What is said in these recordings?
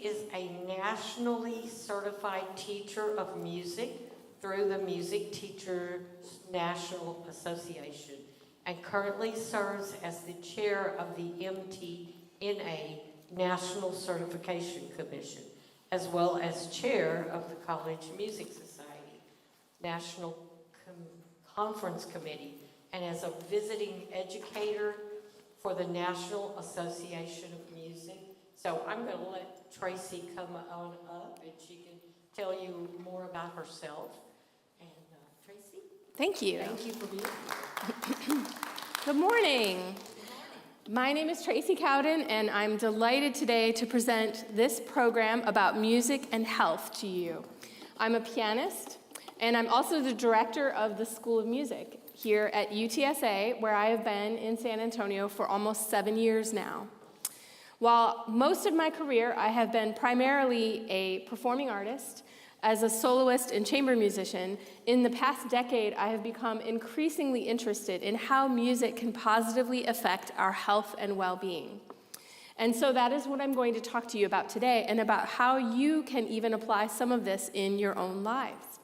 Is a nationally certified teacher of music through the Music Teachers National Association and currently serves as the chair of the MTNA National Certification Commission, as well as chair of the College Music Society National Conference Committee, and as a visiting educator for the National Association of Music. So I'm going to let Tracey come on up and she can tell you more about herself. And Tracey? Thank you. Thank you for being here. Good morning. My name is Tracey Cowden, and I'm delighted today to present this program about music and health to you. I'm a pianist, and I'm also the director of the School of Music here at UTSA, where I have been in San Antonio for almost 7 years now. While most of my career I have been primarily a performing artist, as a soloist and chamber musician, in the past decade I have become increasingly interested in how music can positively affect our health and well-being. And so that is what I'm going to talk to you about today, and about how you can even apply some of this in your own lives.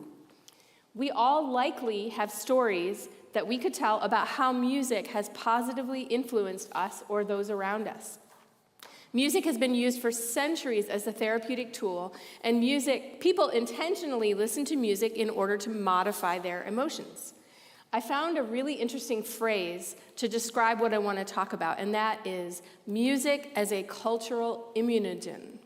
We all likely have stories that we could tell about how music has positively influenced us or those around us. Music has been used for centuries as a therapeutic tool, and people intentionally listen to music in order to modify their emotions. I found a really interesting phrase to describe what I want to talk about, and that is music as a cultural immunogen.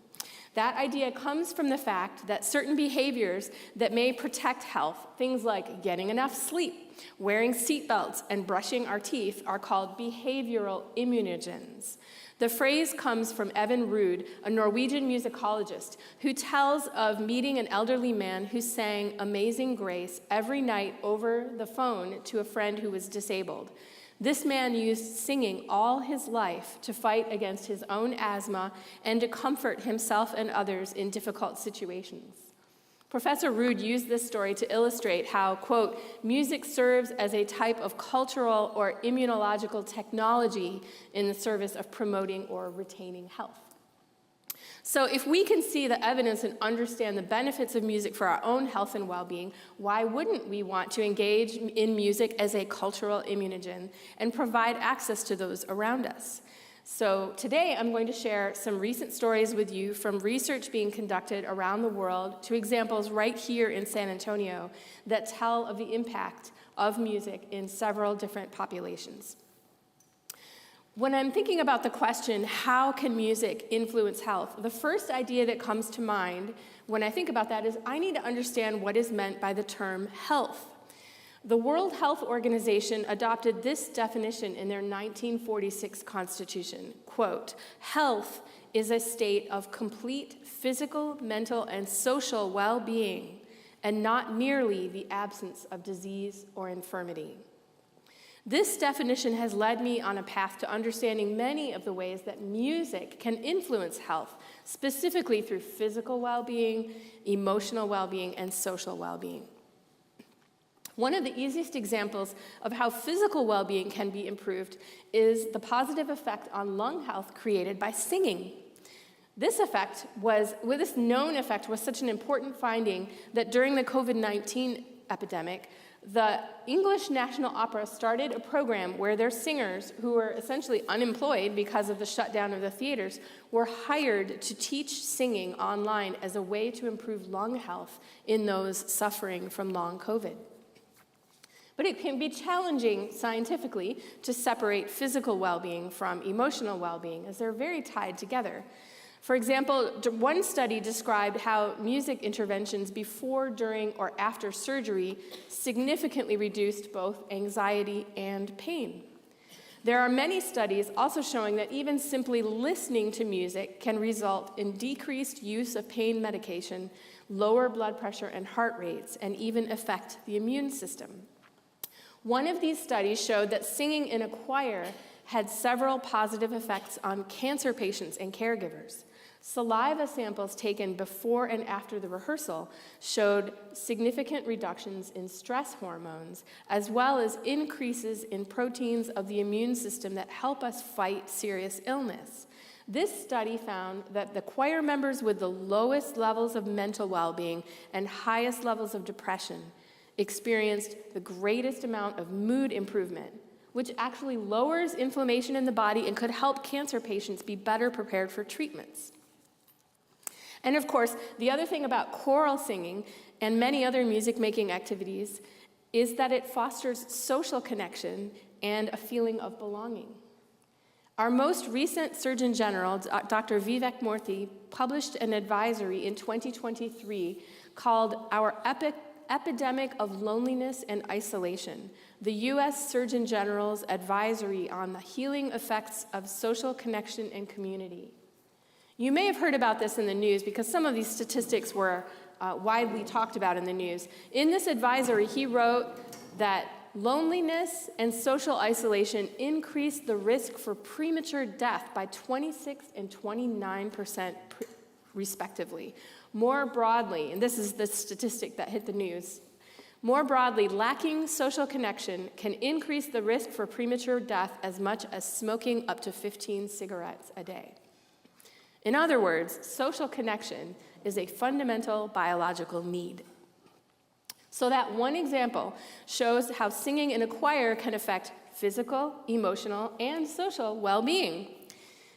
That idea comes from the fact that certain behaviors that may protect health, things like getting enough sleep, wearing seatbelts, and brushing our teeth, are called behavioral immunogens. The phrase comes from Even Ruud, a Norwegian musicologist, who tells of meeting an elderly man who sang Amazing Grace every night over the phone to a friend who was disabled. This man used singing all his life to fight against his own asthma and to comfort himself and others in difficult situations. Professor Ruud used this story to illustrate how, quote, music serves as a type of cultural or immunological technology in the service of promoting or retaining health. So if we can see the evidence and understand the benefits of music for our own health and well-being, why wouldn't we want to engage in music as a cultural immunogen and provide access to those around us? So today I'm going to share some recent stories with you from research being conducted around the world to examples right here in San Antonio that tell of the impact of music in several different populations. When I'm thinking about the question, how can music influence health, the first idea that comes to mind when I think about that is I need to understand what is meant by the term health. The World Health Organization adopted this definition in their 1946 Constitution, quote, health is a state of complete physical, mental, and social well-being, and not merely the absence of disease or infirmity. This definition has led me on a path to understanding many of the ways that music can influence health, specifically through physical well-being, emotional well-being, and social well-being. One of the easiest examples of how physical well-being can be improved is the positive effect on lung health created by singing. This known effect was such an important finding that during the COVID-19 epidemic, the English National Opera started a program where their singers, who were essentially unemployed because of the shutdown of the theaters, were hired to teach singing online as a way to improve lung health in those suffering from long COVID. But it can be challenging scientifically to separate physical well-being from emotional well-being, as they're very tied together. For example, one study described how music interventions before, during, or after surgery significantly reduced both anxiety and pain. There are many studies also showing that even simply listening to music can result in decreased use of pain medication, lower blood pressure and heart rates, and even affect the immune system. One of these studies showed that singing in a choir had several positive effects on cancer patients and caregivers. Saliva samples taken before and after the rehearsal showed significant reductions in stress hormones, as well as increases in proteins of the immune system that help us fight serious illness. This study found that the choir members with the lowest levels of mental well-being and highest levels of depression experienced the greatest amount of mood improvement, which actually lowers inflammation in the body and could help cancer patients be better prepared for treatments. And of course, the other thing about choral singing and many other music-making activities is that it fosters social connection and a feeling of belonging. Our most recent Surgeon General, Dr. Vivek Murthy, published an advisory in 2023 called Our Epidemic of Loneliness and Isolation, the U.S. Surgeon General's advisory on the healing effects of social connection and community. You may have heard about this in the news because some of these statistics were widely talked about in the news. In this advisory, he wrote that loneliness and social isolation increase the risk for premature death by 26 and 29% respectively. More broadly, and this is the statistic that hit the news, more broadly, lacking social connection can increase the risk for premature death as much as smoking up to 15 cigarettes a day. In other words, social connection is a fundamental biological need. So that one example shows how singing in a choir can affect physical, emotional, and social well-being.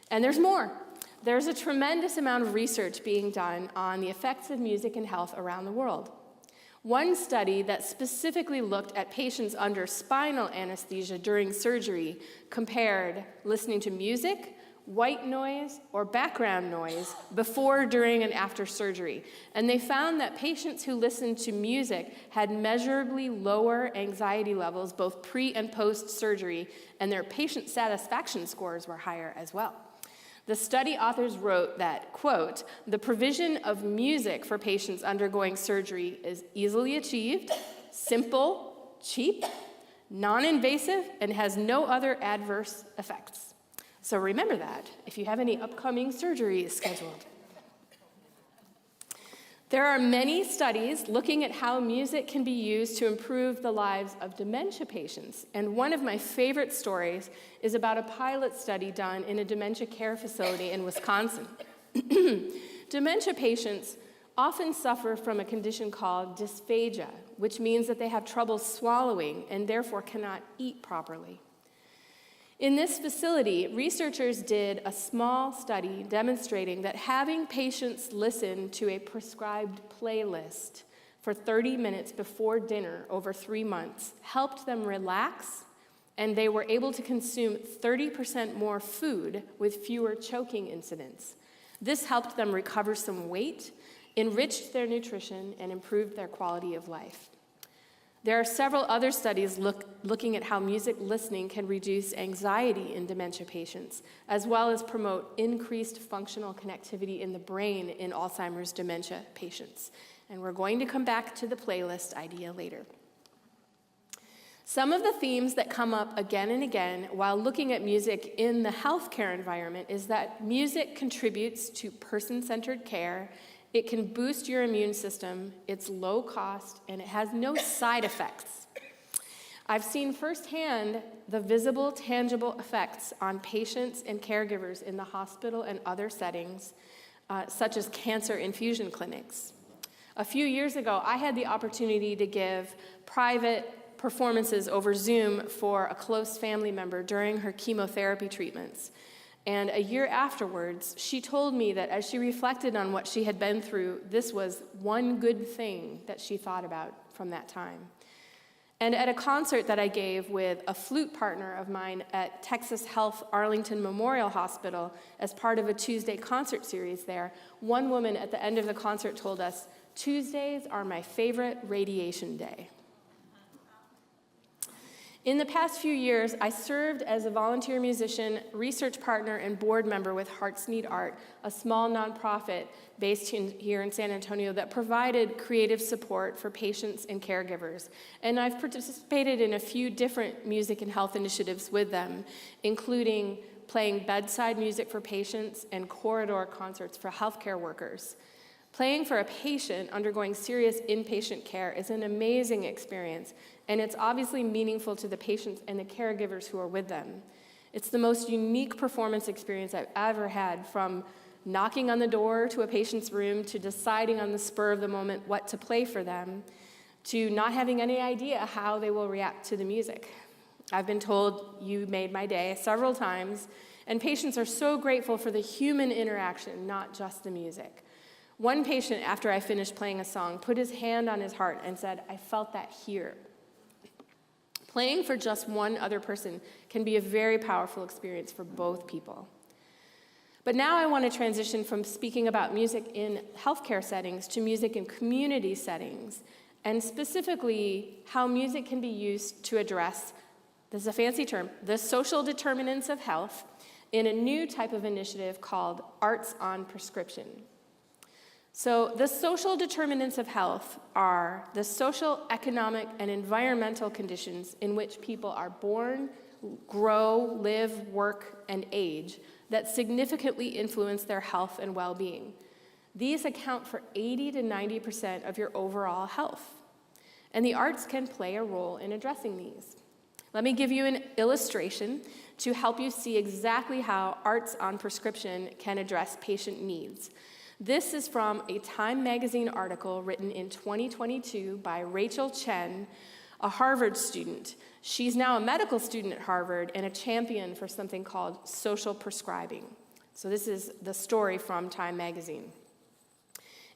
And there's more. There's a tremendous amount of research being done on the effects of music and health around the world. One study that specifically looked at patients under spinal anesthesia during surgery compared listening to music, white noise, or background noise before, during, and after surgery. And they found that patients who listened to music had measurably lower anxiety levels both pre and post-surgery, and their patient satisfaction scores were higher as well. The study authors wrote that, quote, "The provision of music for patients undergoing surgery is easily achieved, simple, cheap, non-invasive, and has no other adverse effects." So remember that if you have any upcoming surgeries scheduled. There are many studies looking at how music can be used to improve the lives of dementia patients. And one of my favorite stories is about a pilot study done in a dementia care facility in Wisconsin. Dementia patients often suffer from a condition called dysphagia, which means that they have trouble swallowing and therefore cannot eat properly. In this facility, researchers did a small study demonstrating that having patients listen to a prescribed playlist for 30 minutes before dinner over 3 months helped them relax, and they were able to consume 30% more food with fewer choking incidents. This helped them recover some weight, enriched their nutrition, and improved their quality of life. There are several other studies looking at how music listening can reduce anxiety in dementia patients, as well as promote increased functional connectivity in the brain in Alzheimer's dementia patients. And we're going to come back to the playlist idea later. Some of the themes that come up again and again while looking at music in the healthcare environment is that music contributes to person-centered care. It can boost your immune system, it's low cost, and it has no side effects. I've seen firsthand the visible, tangible effects on patients and caregivers in the hospital and other settings, such as cancer infusion clinics. A few years ago, I had the opportunity to give private performances over Zoom for a close family member during her chemotherapy treatments. And a year afterwards, she told me that as she reflected on what she had been through, this was one good thing that she thought about from that time. And at a concert that I gave with a flute partner of mine at Texas Health Arlington Memorial Hospital as part of a Tuesday concert series there, one woman at the end of the concert told us, "Tuesdays are my favorite radiation day." In the past few years, I served as a volunteer musician, research partner, and board member with Hearts Need Art, a small nonprofit based here in San Antonio that provided creative support for patients and caregivers. And I've participated in a few different music and health initiatives with them, including playing bedside music for patients and corridor concerts for healthcare workers. Playing for a patient undergoing serious inpatient care is an amazing experience, and it's obviously meaningful to the patients and the caregivers who are with them. It's the most unique performance experience I've ever had, from knocking on the door to a patient's room to deciding on the spur of the moment what to play for them, to not having any idea how they will react to the music. I've been told, "You made my day," several times, and patients are so grateful for the human interaction, not just the music. One patient, after I finished playing a song, put his hand on his heart and said, "I felt that here." Playing for just one other person can be a very powerful experience for both people. But now I want to transition from speaking about music in healthcare settings to music in community settings, and specifically how music can be used to address, this is a fancy term, the social determinants of health in a new type of initiative called Arts on Prescription. So the social determinants of health are the social, economic, and environmental conditions in which people are born, grow, live, work, and age that significantly influence their health and well-being. These account for 80 to 90% of your overall health, and the arts can play a role in addressing these. Let me give you an illustration to help you see exactly how Arts on Prescription can address patient needs. This is from a Time magazine article written in 2022 by Rachel Chen, a Harvard student. She's now a medical student at Harvard and a champion for something called social prescribing. So this is the story from Time magazine.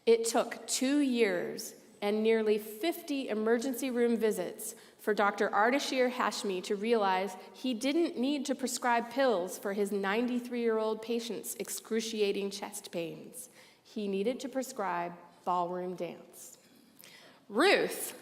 It took 2 years and nearly 50 emergency room visits for Dr. Ardashir Hashmi to realize he didn't need to prescribe pills for his 93-year-old patient's excruciating chest pains. He needed to prescribe ballroom dance. Ruth,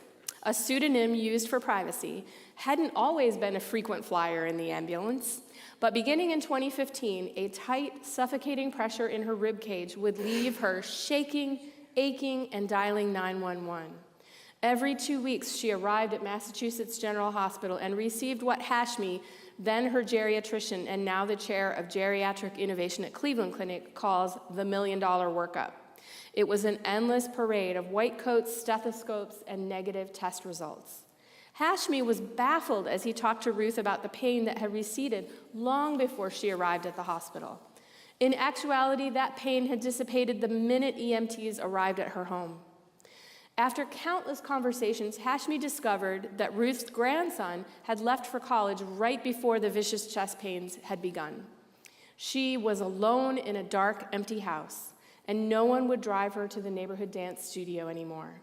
a pseudonym used for privacy, hadn't always been a frequent flyer in the ambulance, but beginning in 2015, a tight, suffocating pressure in her rib cage would leave her shaking, aching, and dialing 911. Every 2 weeks, she arrived at Massachusetts General Hospital and received what Hashmi, then her geriatrician and now the chair of geriatric innovation at Cleveland Clinic, calls the $1 million workup. It was an endless parade of white coats, stethoscopes, and negative test results. Hashmi was baffled as he talked to Ruth about the pain that had receded long before she arrived at the hospital. In actuality, that pain had dissipated the minute EMTs arrived at her home. After countless conversations, Hashmi discovered that Ruth's grandson had left for college right before the vicious chest pains had begun. She was alone in a dark, empty house, and no one would drive her to the neighborhood dance studio anymore.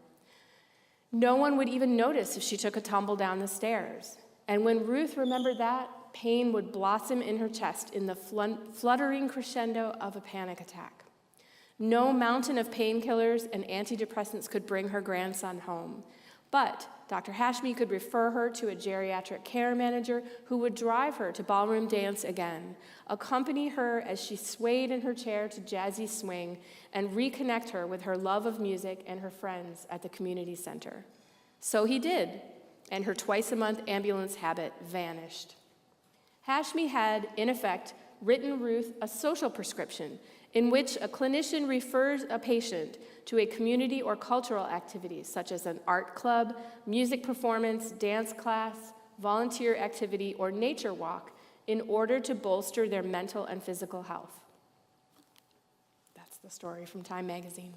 No one would even notice if she took a tumble down the stairs. And when Ruth remembered that, pain would blossom in her chest in the fluttering crescendo of a panic attack. No mountain of painkillers and antidepressants could bring her grandson home. But Dr. Hashmi could refer her to a geriatric care manager who would drive her to ballroom dance again, accompany her as she swayed in her chair to jazzy swing, and reconnect her with her love of music and her friends at the community center. So he did, and her twice-a-month ambulance habit vanished. Hashmi had, in effect, written Ruth a social prescription in which a clinician refers a patient to a community or cultural activity such as an art club, music performance, dance class, volunteer activity, or nature walk in order to bolster their mental and physical health. That's the story from Time magazine.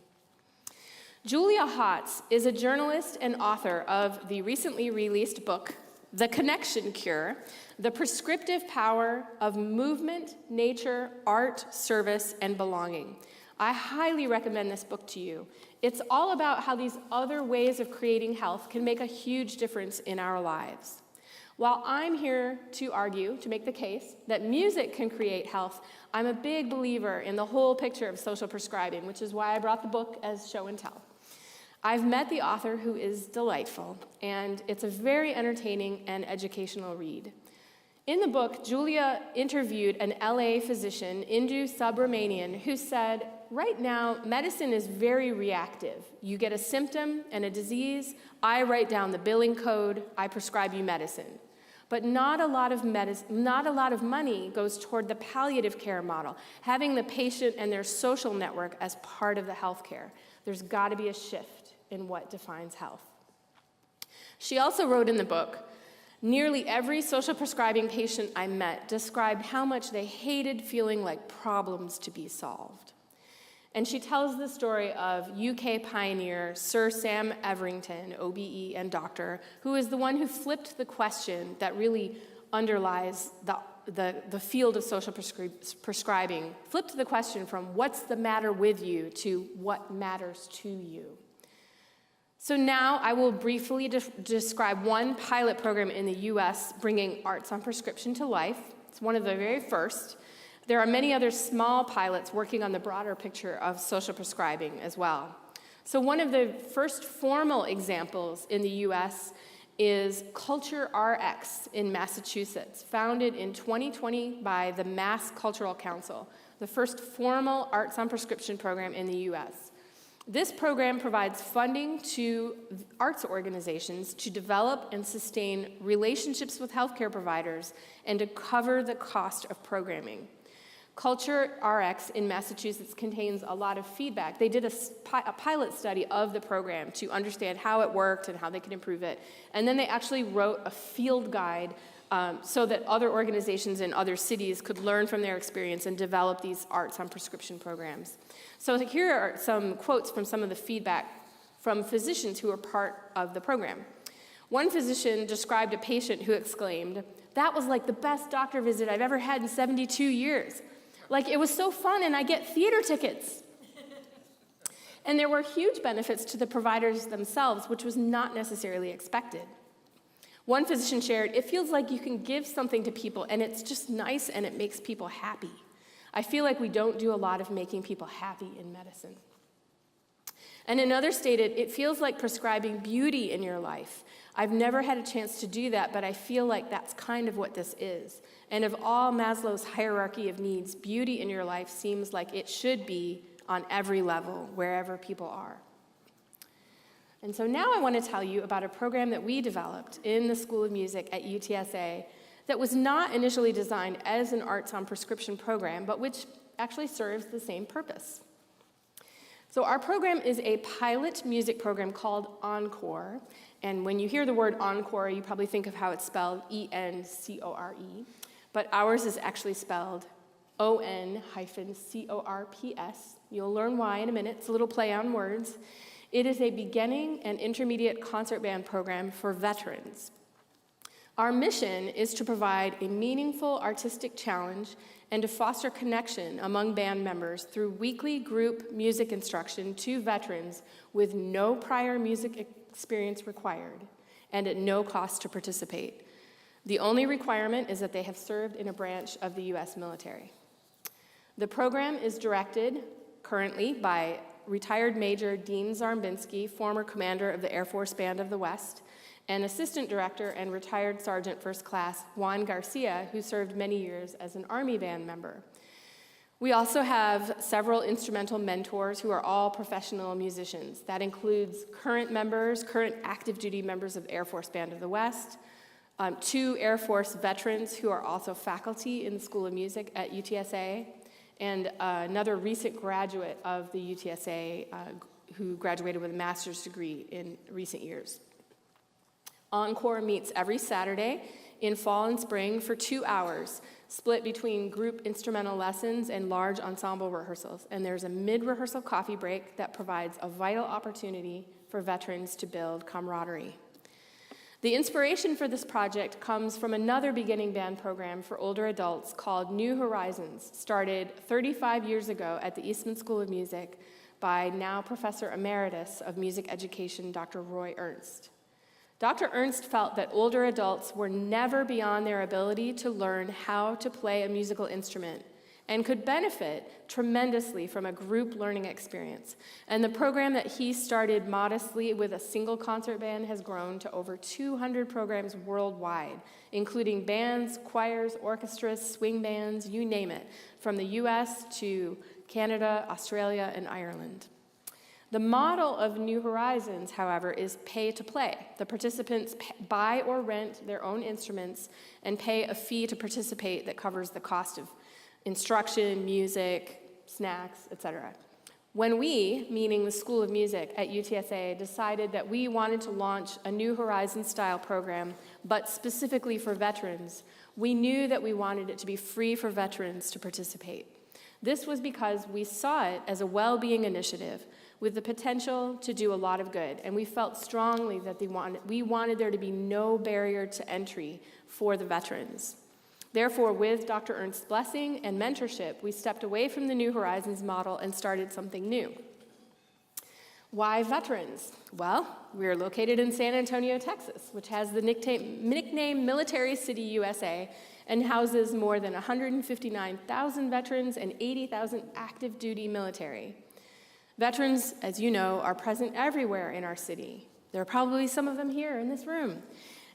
Julia Hotz is a journalist and author of the recently released book, The Connection Cure: The Prescriptive Power of Movement, Nature, Art, Service, and Belonging. I highly recommend this book to you. It's all about how these other ways of creating health can make a huge difference in our lives. While I'm here to argue, to make the case, that music can create health, I'm a big believer in the whole picture of social prescribing, which is why I brought the book as show and tell. I've met the author, who is delightful, and it's a very entertaining and educational read. In the book, Julia interviewed an LA physician, Indu Subramanian, who said, right now, medicine is very reactive. You get a symptom and a disease, I write down the billing code, I prescribe you medicine. But not a lot of money goes toward the palliative care model, having the patient and their social network as part of the healthcare. There's got to be a shift in what defines health. She also wrote in the book, Nearly every social prescribing patient I met described how much they hated feeling like problems to be solved. And she tells the story of UK pioneer Sir Sam Everington, OBE and doctor, who is the one who flipped the question that really underlies the field of social prescribing, flipped the question from what's the matter with you to what matters to you. So now I will briefly describe one pilot program in the US bringing arts on prescription to life. It's one of the very first. There are many other small pilots working on the broader picture of social prescribing as well. So one of the first formal examples in the US is Culture RX in Massachusetts, founded in 2020 by the Mass Cultural Council, the first formal arts on prescription program in the US. This program provides funding to arts organizations to develop and sustain relationships with healthcare providers and to cover the cost of programming. Culture RX in Massachusetts contains a lot of feedback. They did a pilot study of the program to understand how it worked and how they could improve it. And then they actually wrote a field guide so that other organizations in other cities could learn from their experience and develop these arts on prescription programs. So here are some quotes from some of the feedback from physicians who were part of the program. One physician described a patient who exclaimed, "That was like the best doctor visit I've ever had in 72 years. Like, it was so fun and I get theater tickets." And there were huge benefits to the providers themselves, which was not necessarily expected. One physician shared, "It feels like you can give something to people and it's just nice and it makes people happy. I feel like we don't do a lot of making people happy in medicine." And another stated, "It feels like prescribing beauty in your life. I've never had a chance to do that, but I feel like that's kind of what this is. And of all Maslow's hierarchy of needs, beauty in your life seems like it should be on every level, wherever people are." And so now I want to tell you about a program that we developed in the School of Music at UTSA that was not initially designed as an arts on prescription program, but which actually serves the same purpose. So our program is a pilot music program called Encore. And when you hear the word Encore, you probably think of how it's spelled ENCORE. But ours is actually spelled ON-CORPS. You'll learn why in a minute. It's a little play on words. It is a beginning and intermediate concert band program for veterans. Our mission is to provide a meaningful artistic challenge and to foster connection among band members through weekly group music instruction to veterans with no prior music experience required and at no cost to participate. The only requirement is that they have served in a branch of the U.S. military. The program is directed currently by retired Major Dean Zarmbinski, former commander of the Air Force Band of the West, and Assistant Director and retired Sergeant First Class Juan Garcia, who served many years as an Army band member. We also have several instrumental mentors who are all professional musicians. That includes current active duty members of Air Force Band of the West, 2 Air Force veterans who are also faculty in the School of Music at UTSA, and another recent graduate of the UTSA who graduated with a master's degree in recent years. Encore meets every Saturday in fall and spring for 2 hours, split between group instrumental lessons and large ensemble rehearsals. And there's a mid-rehearsal coffee break that provides a vital opportunity for veterans to build camaraderie. The inspiration for this project comes from another beginning band program for older adults called New Horizons, started 35 years ago at the Eastman School of Music by now Professor Emeritus of Music Education, Dr. Roy Ernst. Dr. Ernst felt that older adults were never beyond their ability to learn how to play a musical instrument and could benefit tremendously from a group learning experience. And the program that he started modestly with a single concert band has grown to over 200 programs worldwide, including bands, choirs, orchestras, swing bands, you name it, from the US to Canada, Australia, and Ireland. The model of New Horizons, however, is pay to play. The participants buy or rent their own instruments and pay a fee to participate that covers the cost of instruction, music, snacks, etc. When we, meaning the School of Music at UTSA, decided that we wanted to launch a New Horizons style program, but specifically for veterans, we knew that we wanted it to be free for veterans to participate. This was because we saw it as a well-being initiative with the potential to do a lot of good, and we felt strongly that we wanted there to be no barrier to entry for the veterans. Therefore, with Dr. Ernst's blessing and mentorship, we stepped away from the New Horizons model and started something new. Why veterans? Well, we're located in San Antonio, Texas, which has the nickname Military City, USA, and houses more than 159,000 veterans and 80,000 active duty military. Veterans, as you know, are present everywhere in our city. There are probably some of them here in this room.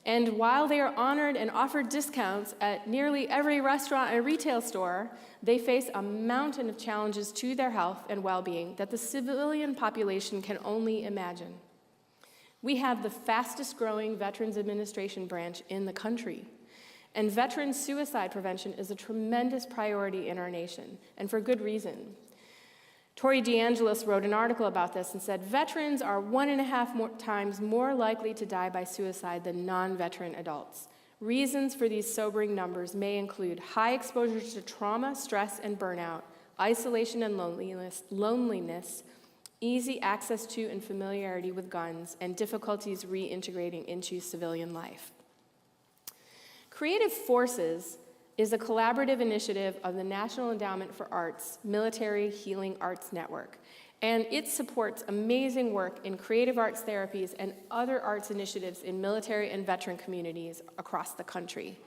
And while they are honored and offered discounts at nearly every restaurant and retail store, they face a mountain of challenges to their health and well-being that the civilian population can only imagine. We have the fastest growing Veterans Administration branch in the country. And veteran suicide prevention is a tremendous priority in our nation, and for good reason. Tori DeAngelis wrote an article about this and said, veterans are 1.5 times more likely to die by suicide than non-veteran adults. Reasons for these sobering numbers may include high exposure to trauma, stress, and burnout, isolation and loneliness, easy access to and familiarity with guns, and difficulties reintegrating into civilian life. Creative Forces is a collaborative initiative of the National Endowment for Arts Military Healing Arts Network, and it supports amazing work in creative arts therapies and other arts initiatives in military and veteran communities across the country.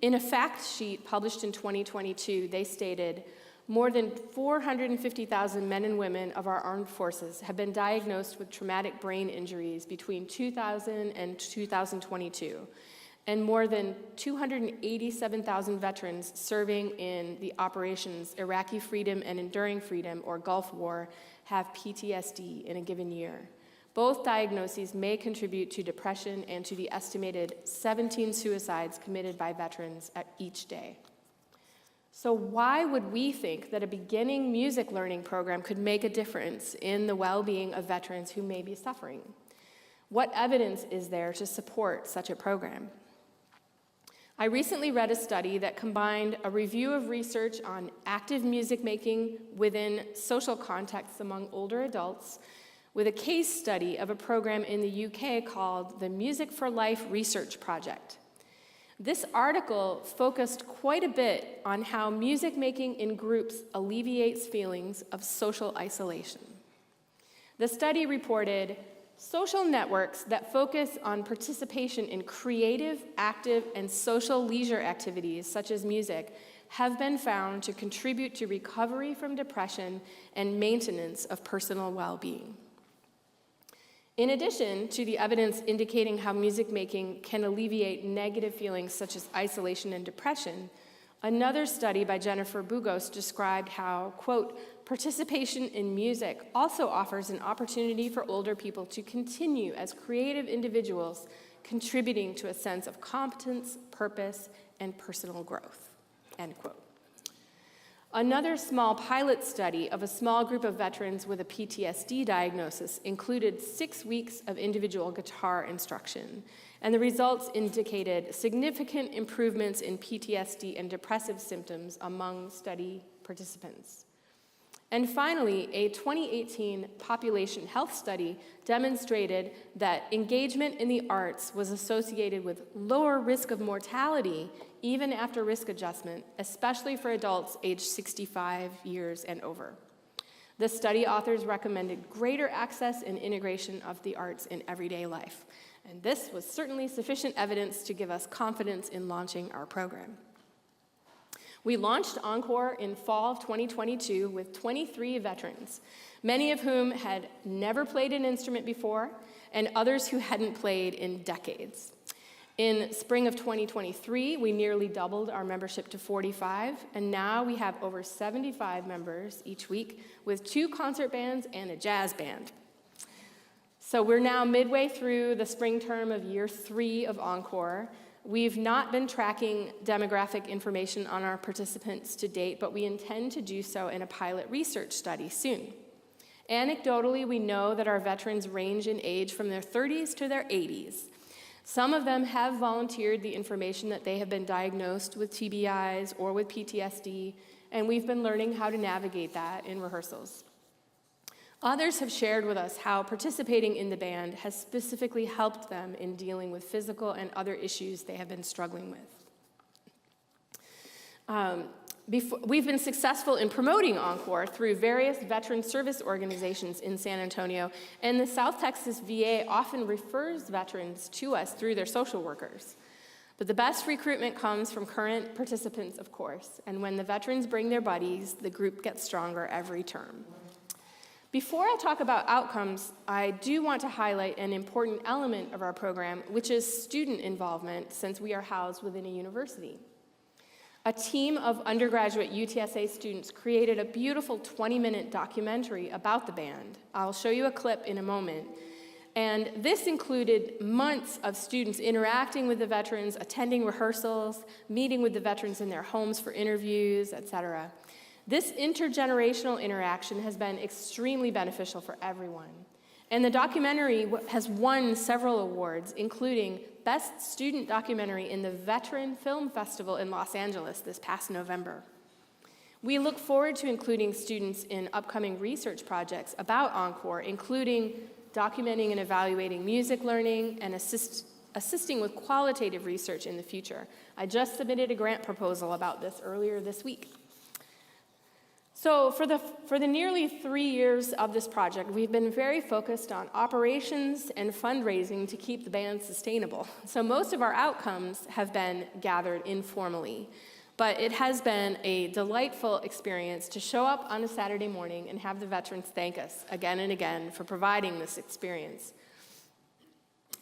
In a fact sheet published in 2022, they stated, more than 450,000 men and women of our armed forces have been diagnosed with traumatic brain injuries between 2000 and 2022. And more than 287,000 veterans serving in the operations Iraqi Freedom and Enduring Freedom, or Gulf War, have PTSD in a given year. Both diagnoses may contribute to depression and to the estimated 17 suicides committed by veterans each day. So why would we think that a beginning music learning program could make a difference in the well-being of veterans who may be suffering? What evidence is there to support such a program? I recently read a study that combined a review of research on active music making within social contexts among older adults with a case study of a program in the UK called the Music for Life Research Project. This article focused quite a bit on how music making in groups alleviates feelings of social isolation. The study reported, social networks that focus on participation in creative, active, and social leisure activities, such as music, have been found to contribute to recovery from depression and maintenance of personal well-being. In addition to the evidence indicating how music making can alleviate negative feelings such as isolation and depression, another study by Jennifer Bugos described how, quote, participation in music also offers an opportunity for older people to continue as creative individuals, contributing to a sense of competence, purpose, and personal growth, end quote. Another small pilot study of a small group of veterans with a PTSD diagnosis included 6 weeks of individual guitar instruction, and the results indicated significant improvements in PTSD and depressive symptoms among study participants. And finally, a 2018 population health study demonstrated that engagement in the arts was associated with lower risk of mortality even after risk adjustment, especially for adults aged 65 years and over. The study authors recommended greater access and integration of the arts in everyday life. And this was certainly sufficient evidence to give us confidence in launching our program. We launched Encore in fall of 2022 with 23 veterans, many of whom had never played an instrument before, and others who hadn't played in decades. In spring of 2023, we nearly doubled our membership to 45, and now we have over 75 members each week with 2 concert bands and a jazz band. So we're now midway through the spring term of year 3 of Encore. We've not been tracking demographic information on our participants to date, but we intend to do so in a pilot research study soon. Anecdotally, we know that our veterans range in age from their 30s to their 80s. Some of them have volunteered the information that they have been diagnosed with TBIs or with PTSD, and we've been learning how to navigate that in rehearsals. Others have shared with us how participating in the band has specifically helped them in dealing with physical and other issues they have been struggling with. We've been successful in promoting Encore through various veteran service organizations in San Antonio, and the South Texas VA often refers veterans to us through their social workers. But the best recruitment comes from current participants, of course, and when the veterans bring their buddies, the group gets stronger every term. Before I talk about outcomes, I do want to highlight an important element of our program, which is student involvement, since we are housed within a university. A team of undergraduate UTSA students created a beautiful 20-minute documentary about the band. I'll show you a clip in a moment. And this included months of students interacting with the veterans, attending rehearsals, meeting with the veterans in their homes for interviews, etc. This intergenerational interaction has been extremely beneficial for everyone. And the documentary has won several awards, including Best Student Documentary in the Veteran Film Festival in Los Angeles this past November. We look forward to including students in upcoming research projects about Encore, including documenting and evaluating music learning and assisting with qualitative research in the future. I just submitted a grant proposal about this earlier this week. So for the nearly 3 years of this project, we've been very focused on operations and fundraising to keep the band sustainable. So most of our outcomes have been gathered informally, but it has been a delightful experience to show up on a Saturday morning and have the veterans thank us again and again for providing this experience.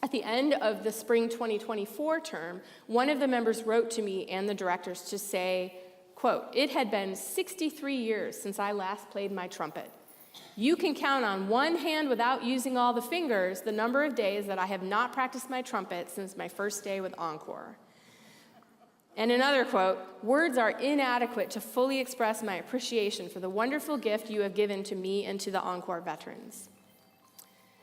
At the end of the spring 2024 term, one of the members wrote to me and the directors to say, quote, "It had been 63 years since I last played my trumpet. You can count on one hand without using all the fingers the number of days that I have not practiced my trumpet since my first day with Encore." And another quote, "Words are inadequate to fully express my appreciation for the wonderful gift you have given to me and to the Encore veterans."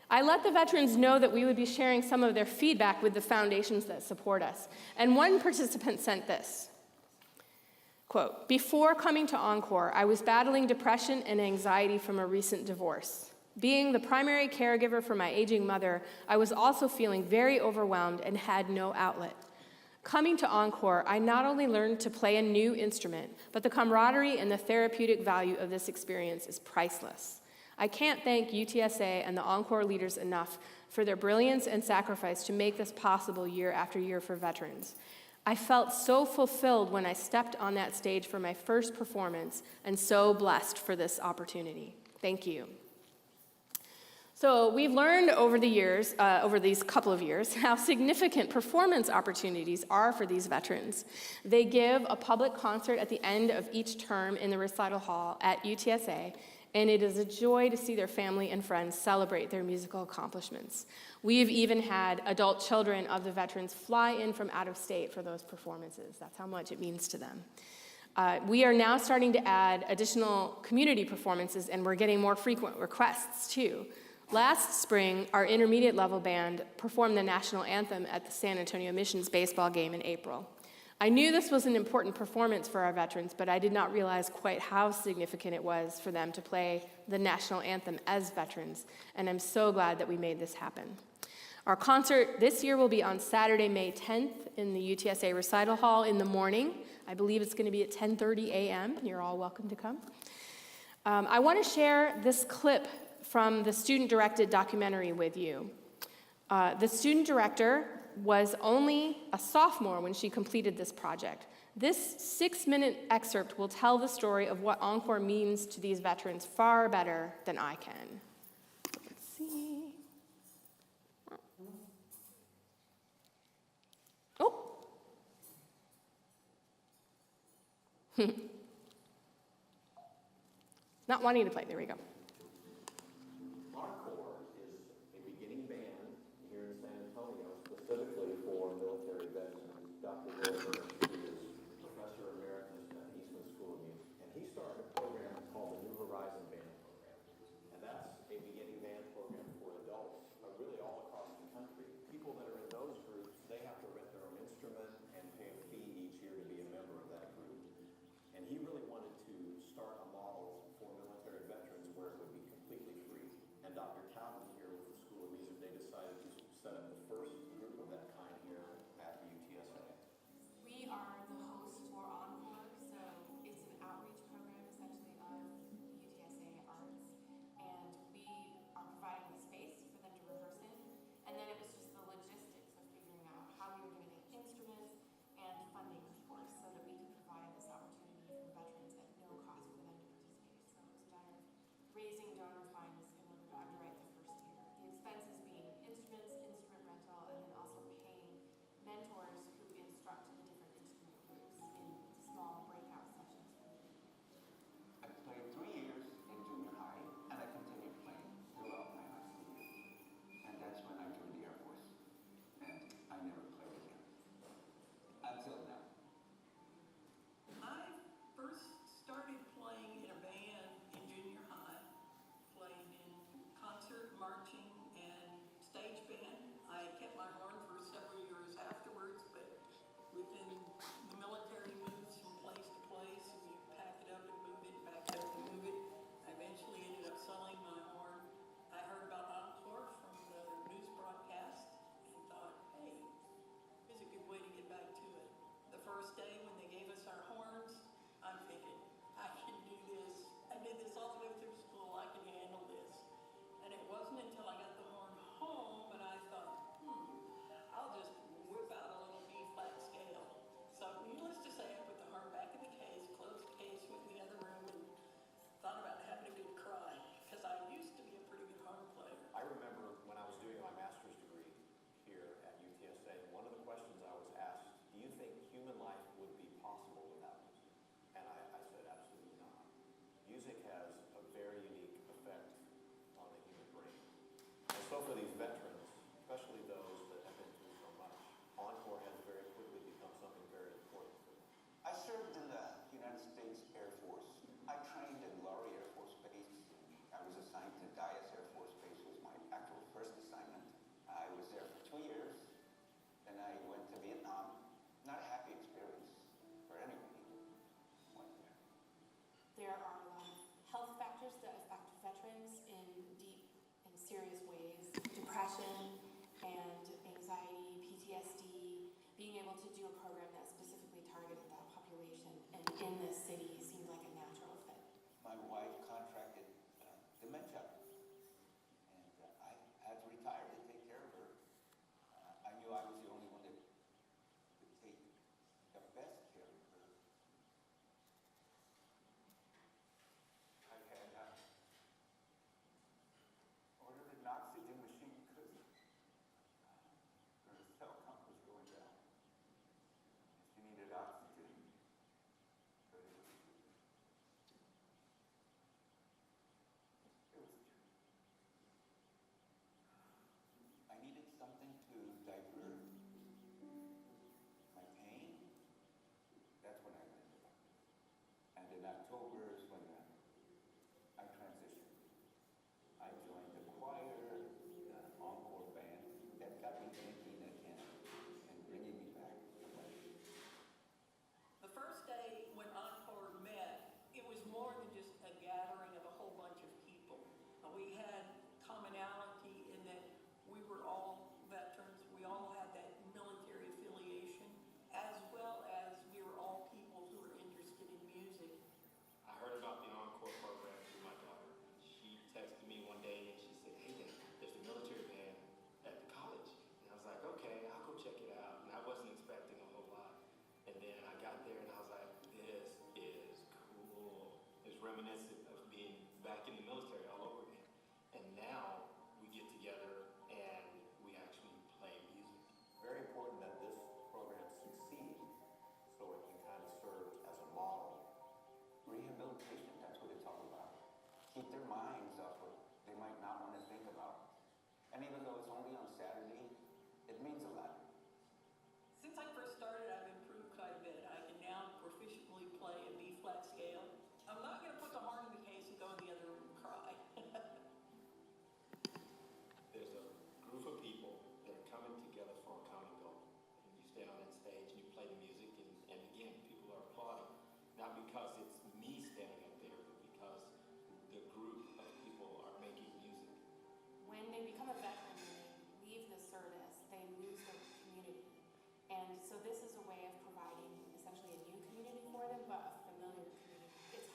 I let the veterans know that we would be sharing some of their feedback with the foundations that support us. And one participant sent this. Quote, "Before coming to Encore, I was battling depression and anxiety from a recent divorce. Being the primary caregiver for my aging mother, I was also feeling very overwhelmed and had no outlet. Coming to Encore, I not only learned to play a new instrument, but the camaraderie and the therapeutic value of this experience is priceless. I can't thank UTSA and the Encore leaders enough for their brilliance and sacrifice to make this possible year after year for veterans. I felt so fulfilled when I stepped on that stage for my first performance and so blessed for this opportunity. Thank you." So we've learned over the years, over these couple of years, how significant performance opportunities are for these veterans. They give a public concert at the end of each term in the recital hall at UTSA, and it is a joy to see their family and friends celebrate their musical accomplishments. We've even had adult children of the veterans fly in from out of state for those performances. That's how much it means to them. We are now starting to add additional community performances, and we're getting more frequent requests too. Last spring, our intermediate level band performed the national anthem at the San Antonio Missions baseball game in April. I knew this was an important performance for our veterans, but I did not realize quite how significant it was for them to play the national anthem as veterans, and I'm so glad that we made this happen. Our concert this year will be on Saturday, May 10th in the UTSA Recital Hall in the morning. I believe it's going to be at 10:30 a.m. You're all welcome to come. I want to share this clip from the student-directed documentary with you. The student director was only a sophomore when she completed this project. This 6-minute excerpt will tell the story of what Encore means to these veterans far better than I can. Let's see. Oh. Not wanting to play. There we go. Encore is a beginning band here in San Antonio, specifically for military veterans. Dr. Wilson is Professor Emeritus at Eastman School of Music, and he started a program called the New Horizon Band Program. And that's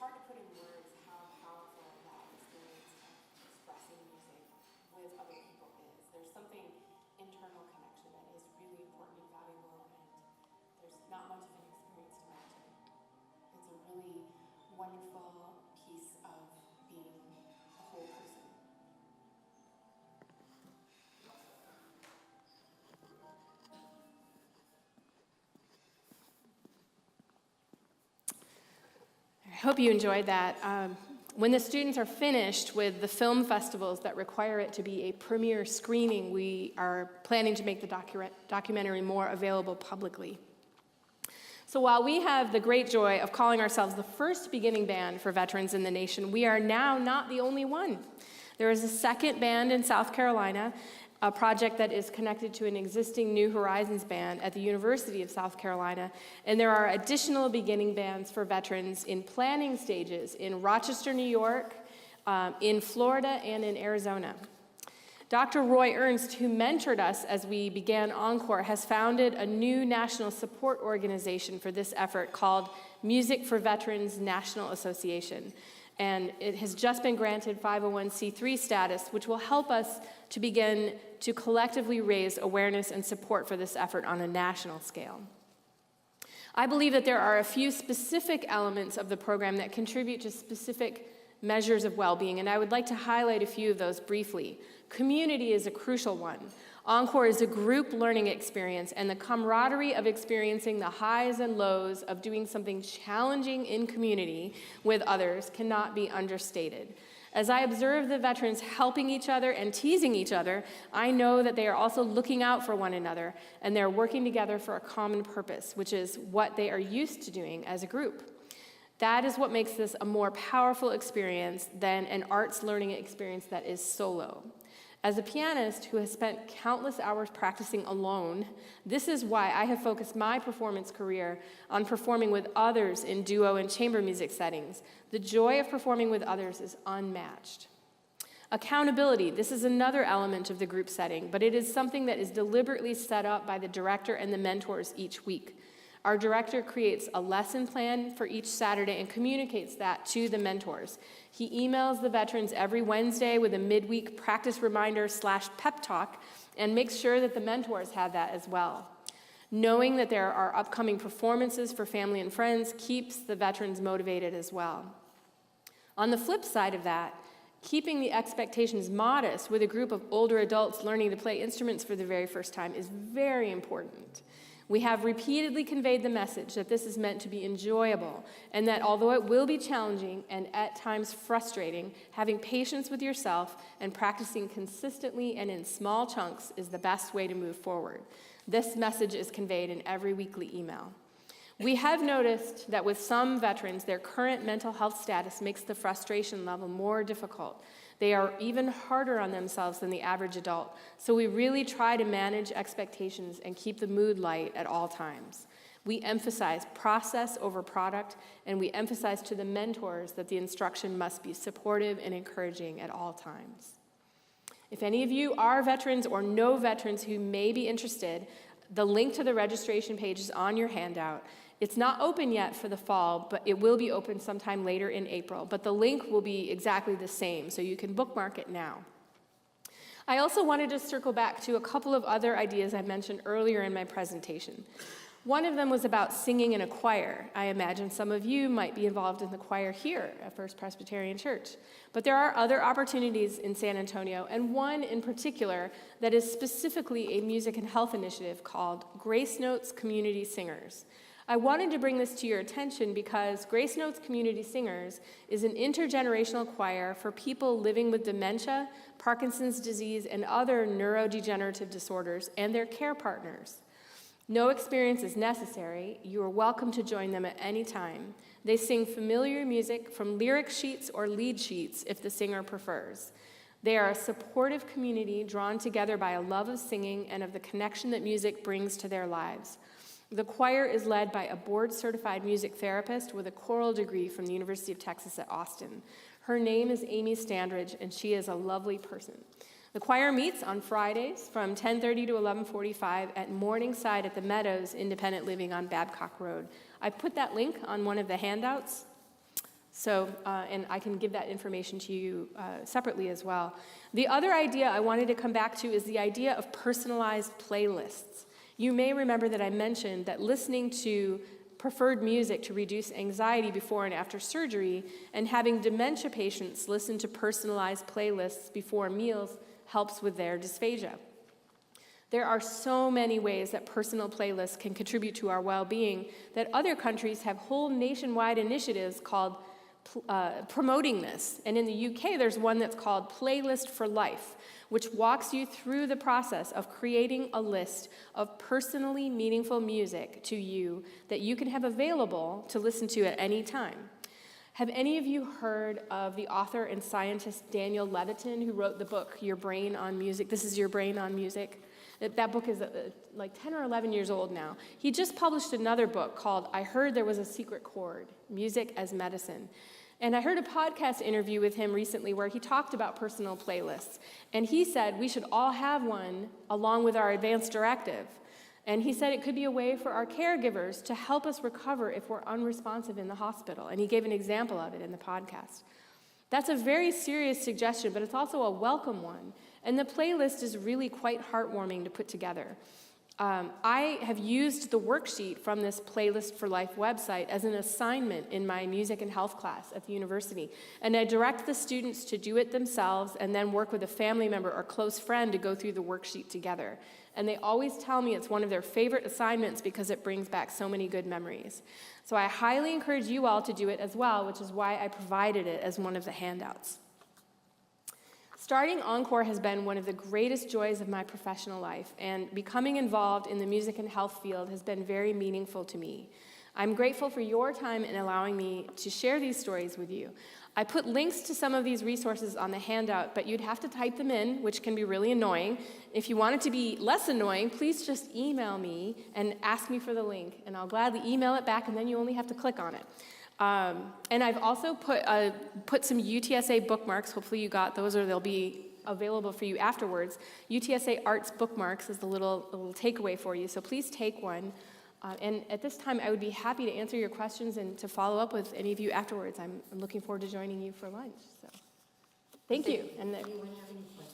hard to put in words how powerful that experience of expressing music with other people is. There's something internal connection that is really important and valuable, and there's not much of an experience to match it. It's a really wonderful piece of being a whole person. I hope you enjoyed that. When the students are finished with the film festivals that require it to be a premiere screening, we are planning to make the documentary more available publicly. So while we have the great joy of calling ourselves the first beginning band for veterans in the nation, we are now not the only one. There is a second band in South Carolina, a project that is connected to an existing New Horizons band at the University of South Carolina, and there are additional beginning bands for veterans in planning stages in Rochester, New York, in Florida, and in Arizona. Dr. Roy Ernst, who mentored us as we began Encore, has founded a new national support organization for this effort called Music for Veterans National Association. And it has just been granted 501c3 status, which will help us to begin to collectively raise awareness and support for this effort on a national scale. I believe that there are a few specific elements of the program that contribute to specific measures of well-being, and I would like to highlight a few of those briefly. Community is a crucial one. Encore is a group learning experience, and the camaraderie of experiencing the highs and lows of doing something challenging in community with others cannot be understated. As I observe the veterans helping each other and teasing each other, I know that they are also looking out for one another, and they're working together for a common purpose, which is what they are used to doing as a group. That is what makes this a more powerful experience than an arts learning experience that is solo. As a pianist who has spent countless hours practicing alone, this is why I have focused my performance career on performing with others in duo and chamber music settings. The joy of performing with others is unmatched. Accountability, this is another element of the group setting, but it is something that is deliberately set up by the director and the mentors each week. Our director creates a lesson plan for each Saturday and communicates that to the mentors. He emails the veterans every Wednesday with a midweek practice reminder / pep talk and makes sure that the mentors have that as well. Knowing that there are upcoming performances for family and friends keeps the veterans motivated as well. On the flip side of that, keeping the expectations modest with a group of older adults learning to play instruments for the very first time is very important. We have repeatedly conveyed the message that this is meant to be enjoyable, and that although it will be challenging and at times frustrating, having patience with yourself and practicing consistently and in small chunks is the best way to move forward. This message is conveyed in every weekly email. We have noticed that with some veterans, their current mental health status makes the frustration level more difficult. They are even harder on themselves than the average adult, so we really try to manage expectations and keep the mood light at all times. We emphasize process over product, and we emphasize to the mentors that the instruction must be supportive and encouraging at all times. If any of you are veterans or know veterans who may be interested, the link to the registration page is on your handout. It's not open yet for the fall, but it will be open sometime later in April. But the link will be exactly the same, so you can bookmark it now. I also wanted to circle back to a couple of other ideas I mentioned earlier in my presentation. One of them was about singing in a choir. I imagine some of you might be involved in the choir here at First Presbyterian Church. But there are other opportunities in San Antonio, and one in particular that is specifically a music and health initiative called Grace Notes Community Singers. I wanted to bring this to your attention because Grace Notes Community Singers is an intergenerational choir for people living with dementia, Parkinson's disease, and other neurodegenerative disorders, and their care partners. No experience is necessary. You are welcome to join them at any time. They sing familiar music from lyric sheets or lead sheets if the singer prefers. They are a supportive community drawn together by a love of singing and of the connection that music brings to their lives. The choir is led by a board-certified music therapist with a choral degree from the University of Texas at Austin. Her name is Amy Standridge, and she is a lovely person. The choir meets on Fridays from 10:30 to 11:45 at Morningside at the Meadows Independent Living on Babcock Road. I put that link on one of the handouts. So, and I can give that information to you separately as well. The other idea I wanted to come back to is the idea of personalized playlists. You may remember that I mentioned that listening to preferred music to reduce anxiety before and after surgery, and having dementia patients listen to personalized playlists before meals helps with their dysphagia. There are so many ways that personal playlists can contribute to our well-being that other countries have whole nationwide initiatives called promoting this. And in the UK, there's one that's called Playlist for Life, which walks you through the process of creating a list of personally meaningful music to you that you can have available to listen to at any time. Have any of you heard of the author and scientist Daniel Levitin, who wrote the book, Your Brain on Music? This is Your Brain on Music. That book is like 10 or 11 years old now. He just published another book called I Heard There Was a Secret Chord, Music as Medicine. And I heard a podcast interview with him recently where he talked about personal playlists. And he said we should all have one along with our advanced directive. And he said it could be a way for our caregivers to help us recover if we're unresponsive in the hospital. And he gave an example of it in the podcast. That's a very serious suggestion, but it's also a welcome one. And the playlist is really quite heartwarming to put together. I have used the worksheet from this Playlist for Life website as an assignment in my music and health class at the university. And I direct the students to do it themselves and then work with a family member or close friend to go through the worksheet together. And they always tell me it's one of their favorite assignments because it brings back so many good memories. So I highly encourage you all to do it as well, which is why I provided it as one of the handouts. Starting Encore has been one of the greatest joys of my professional life, and becoming involved in the music and health field has been very meaningful to me. I'm grateful for your time in allowing me to share these stories with you. I put links to some of these resources on the handout, but you'd have to type them in, which can be really annoying. If you want it to be less annoying, please just email me and ask me for the link, and I'll gladly email it back, and then you only have to click on it. And I've also put some UTSA bookmarks. Hopefully you got those, or they'll be available for you afterwards. UTSA Arts bookmarks is the little takeaway for you, so please take one. And at this time, I would be happy to answer your questions and to follow up with any of you afterwards. I'm looking forward to joining you for lunch. So, thank you. And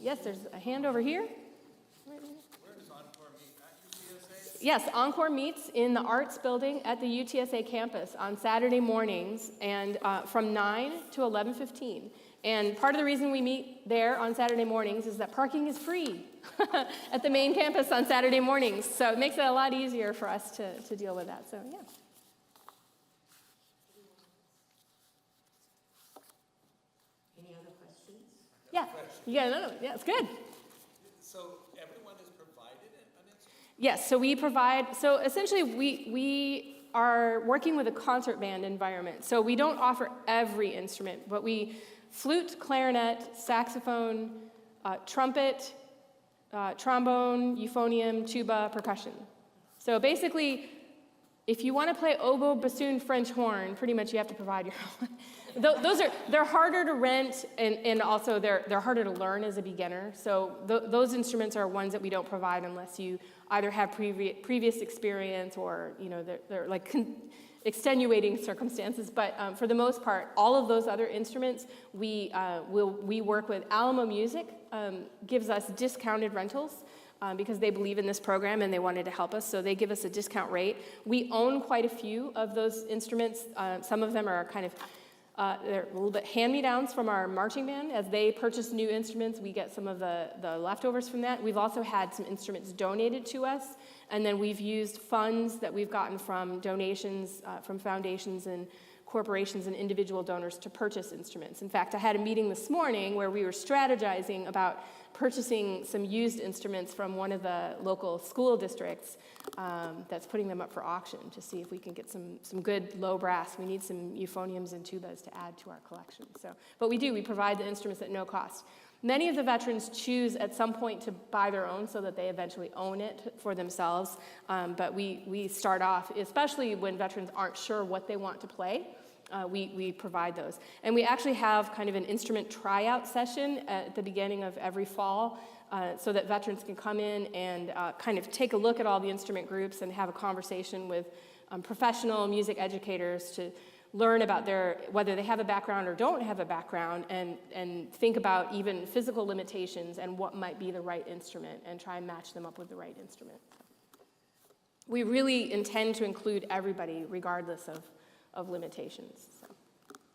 yes, there's a hand over here. Where does Encore meet? At UTSA? Yes, Encore meets in the Arts Building at the UTSA campus on Saturday mornings, and from 9 to 11:15. And part of the reason we meet there on Saturday mornings is that parking is free at the main campus on Saturday mornings. So it makes it a lot easier for us to deal with that. So, yeah. Any other questions? Yeah, you got another one. Yeah, it's good. So everyone is provided an instrument? Yes, so we provide, so essentially we are working with a concert band environment. So we don't offer every instrument, but we flute, clarinet, saxophone, trumpet, trombone, euphonium, tuba, percussion. So basically, if you want to play oboe, bassoon, French horn, pretty much you have to provide your own. They're harder to rent, and also they're harder to learn as a beginner. So those instruments are ones that we don't provide unless you either have previous experience or they're like extenuating circumstances. But for the most part, all of those other instruments we work with. Alamo Music gives us discounted rentals. Because they believe in this program and they wanted to help us, so they give us a discount rate. We own quite a few of those instruments. Some of them are kind of, they're a little bit hand-me-downs from our marching band. As they purchase new instruments, we get some of the leftovers from that. We've also had some instruments donated to us, and then we've used funds that we've gotten from donations from foundations and corporations and individual donors to purchase instruments. In fact, I had a meeting this morning where we were strategizing about purchasing some used instruments from one of the local school districts that's putting them up for auction to see if we can get some good low brass. We need some euphoniums and tubas to add to our collection. But we provide the instruments at no cost. Many of the veterans choose at some point to buy their own so that they eventually own it for themselves. But we start off, especially when veterans aren't sure what they want to play, we provide those. And we actually have kind of an instrument tryout session at the beginning of every fall so that veterans can come in and kind of take a look at all the instrument groups and have a conversation with professional music educators to learn about whether they have a background or don't have a background, and think about even physical limitations and what might be the right instrument, and try and match them up with the right instrument. We really intend to include everybody regardless of limitations. So.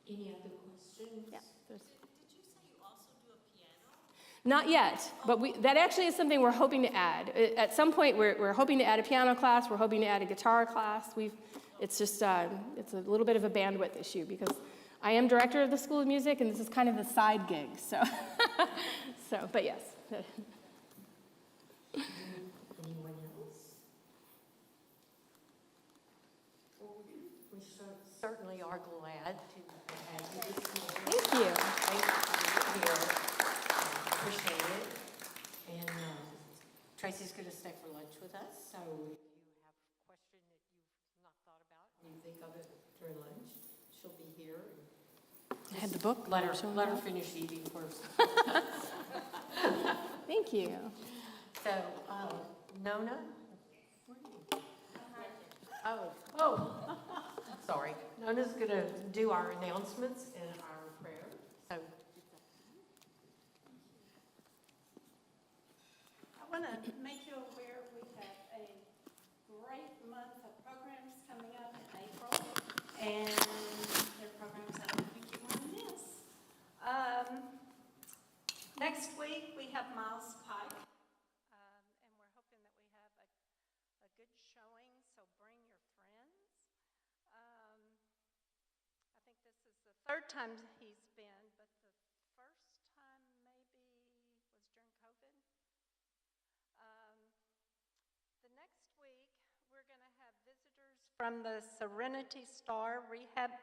Any other questions? Yeah, there's... Did you say you also do a piano? Not yet, but that actually is something we're hoping to add. At some point, we're hoping to add a piano class, we're hoping to add a guitar class. It's just, it's a little bit of a bandwidth issue because I am director of the School of Music, and this is kind of the side gig, so. But yes. Anyone else? Well, we certainly are glad to have you this morning. Thank you. Thank you for being here. Appreciate it. And Tracy's going to stay for lunch with us, so if you have a question that you've not thought about and you think of it during lunch, she'll be here. I had the book. Let her finish eating first. Thank you. So, Nona? Where are you? Oh, sorry. Nona's going to do our announcements and our prayer. So, I want to make you aware we have a great month of programs coming up in April, and they're programs I don't think you want to miss. Next week, we have Miles Pike, and we're hoping that we have a good showing, so bring your friends. I think this is the third time he's been, but the first time maybe was during COVID. The next week, we're going to have visitors from the Serenity Star Rehab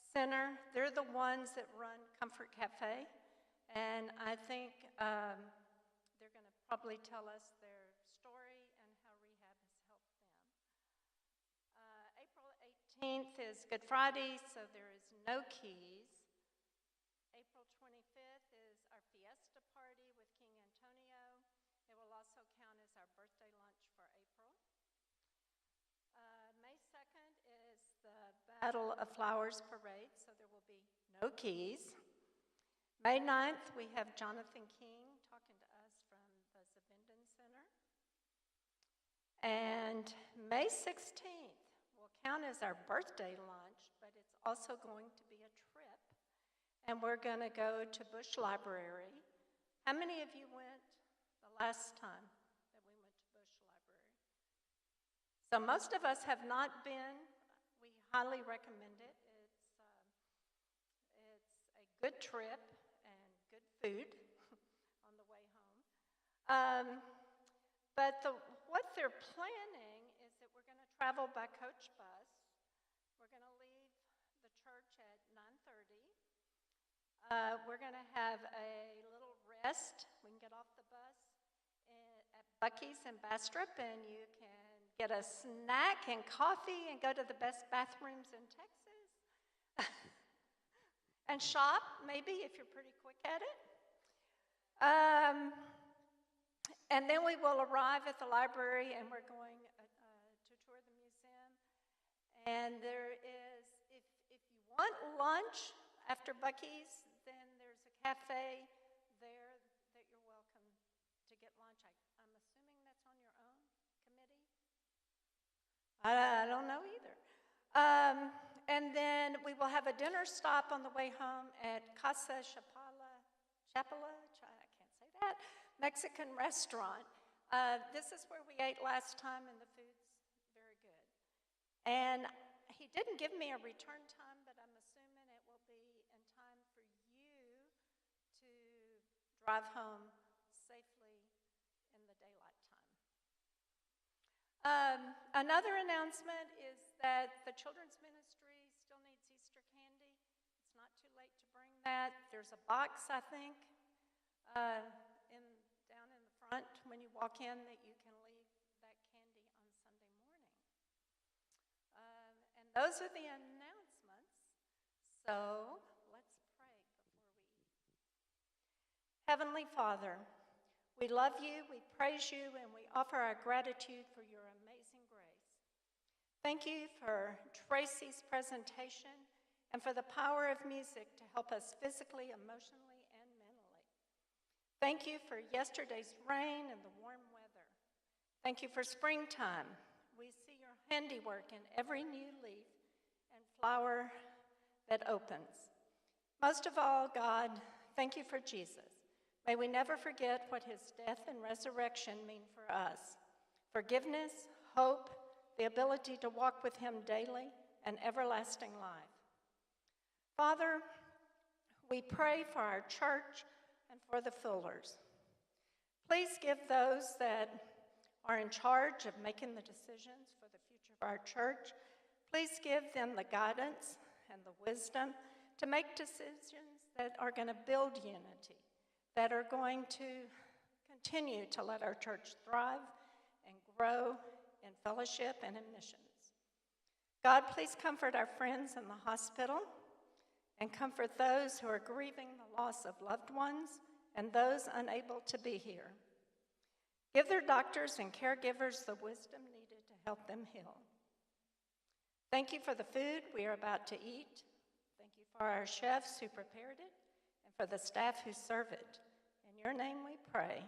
Center. They're the ones that run Comfort Cafe, and I think they're going to probably tell us their story and how rehab has helped them. April 18th is Good Friday, so there is no keys. April 25th is our fiesta party with King Antonio. It will also count as our birthday lunch for April. May 2nd is the Battle of Flowers Parade, so there will be no keys. May 9th, we have Jonathan King talking to us from the Zabindon Center. And May 16th will count as our birthday lunch, but it's also going to be a trip. And we're going to go to Bush Library. How many of you went the last time that we went to Bush Library? So most of us have not been. We highly recommend it. It's a good trip and good food on the way home. But what they're planning is that we're going to travel by coach bus. We're going to leave the church at 9:30. We're going to have a little rest. We can get off the bus at Buc-ee's in Bastrop, and you can get a snack and coffee and go to the best bathrooms in Texas. And shop, maybe, if you're pretty quick at it. And then we will arrive at the library, and we're going to tour the museum. And there is, if you want lunch after Buc-ee's, then there's a cafe there that you're welcome to get lunch. I'm assuming that's on your own committee? I don't know either. And then we will have a dinner stop on the way home at Casa Chapala, I can't say that, Mexican restaurant. This is where we ate last time, and the food's very good. And he didn't give me a return time, but I'm assuming it will be in time for you to drive home safely in the daylight time. Another announcement is that the children's ministry still needs Easter candy. It's not too late to bring that. There's a box, I think, down in the front when you walk in that you can leave that candy on Sunday morning. And those are the announcements. So let's pray before we eat. Heavenly Father, we love you, we praise you, and we offer our gratitude for your amazing grace. Thank you for Tracey's presentation and for the power of music to help us physically, emotionally, and mentally. Thank you for yesterday's rain and the warm weather. Thank you for springtime. We see your handiwork in every new leaf and flower that opens. Most of all, God, thank you for Jesus. May we never forget what his death and resurrection mean for us. Forgiveness, hope, the ability to walk with him daily, and everlasting life. Father, we pray for our church and for the Fullers. Please give those that are in charge of making the decisions for the future of our church, please give them the guidance and the wisdom to make decisions that are going to build unity, that are going to continue to let our church thrive and grow in fellowship and in missions. God, please comfort our friends in the hospital and comfort those who are grieving the loss of loved ones and those unable to be here. Give their doctors and caregivers the wisdom needed to help them heal. Thank you for the food we are about to eat. Thank you for our chefs who prepared it and for the staff who serve it. In your name we pray.